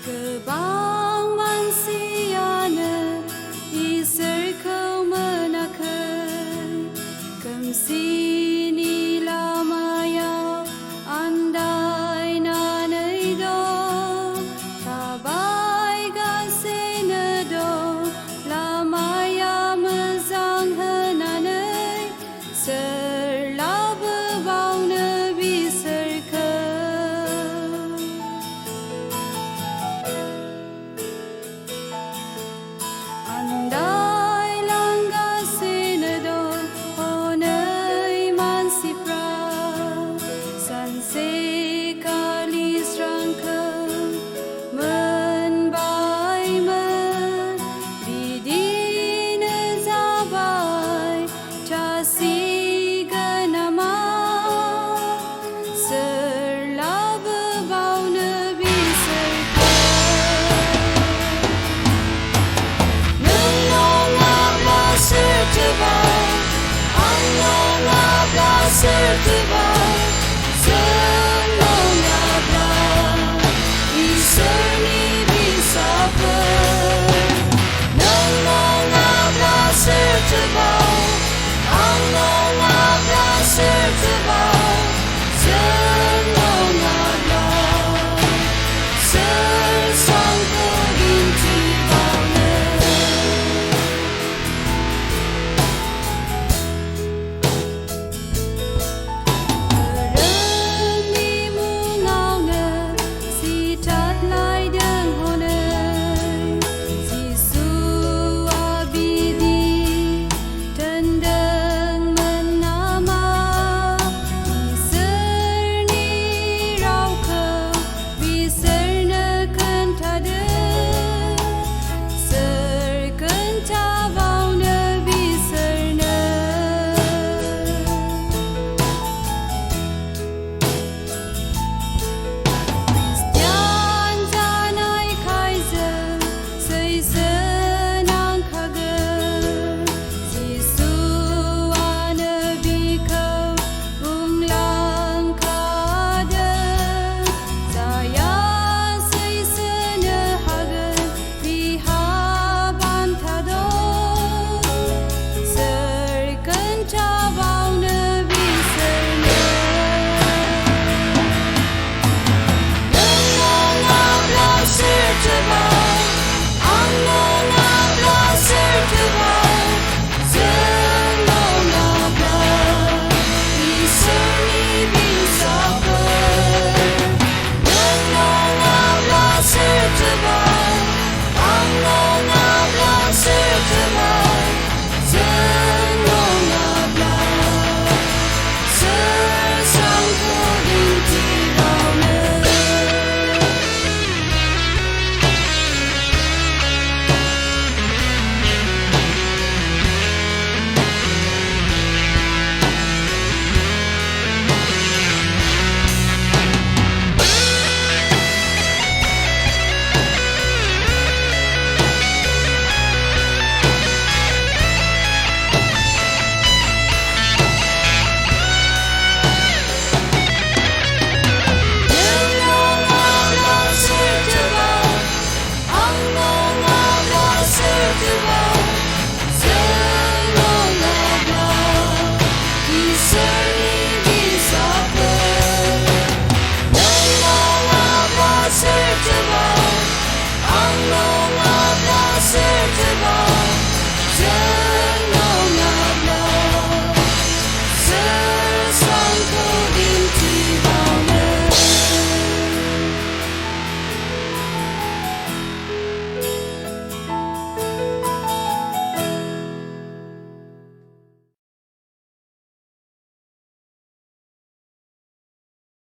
गोबां मानसियानो इसोरखौ मोनाखै, खोमसिनि लामायाव आन्दायनानै दं, थाबायगासिनो दं लामाया मोजां होननानै, सोर लाबोबावनो बिसोरखौ? आन्दायलांगासिनो दं हनै मानसिफ्रा, सानसेखालि स्रांखौ मोनबायमोन, बिदिनो जाबाय थासिगोन नामा? सोर लाबोबावनो बिसोरखौ? नों नङाब्ला सोरथोबाव, आं नङाब्ला सोरथोबाव, जों नङाब्ला इसोरनि फिसाफोर। नों नङाब्ला सोरथोबाव, आं नङाब्ला सोरथोबाव, जों नङाब्ला सोर सांखौ दिन्थिबावनो? धोरोमनि मुङावनो सिथारलायदों हनै, जिसुआ बिदि दोनदोंमोन नामा? इसोरनि रावखौ बिसोरनो खोन्थादो, सोर खोन्थाबावनो बिसोरनो? खृष्टियान जानायखाय जों सैसो नांखागोन, जिसुआनो बिखौ बुंलांखादों, जायहा सैसोनो हागोन बिहा बान्था दं, सोर खोन्थाबावनो बिसोरनो? नों नङाब्ला सोरथोबाव, आं नङाब्ला सोरथोबाव, जों नङाब्ला इसोरनि फिसाफोर। नों नङाब्ला सोरथोबाव, आं नङाब्ला सोरथोबाव, जों नङाब्ला सोर सांखौ दिन्थिबावनो? नों नङाब्ला सोरथोबाव, आं नङाब्ला सोरथोबाव, जों नङाब्ला इसोरनि फिसाफोर। नों नङाब्ला सोरथोबाव, आं नङाब्ला सोरथोबाव,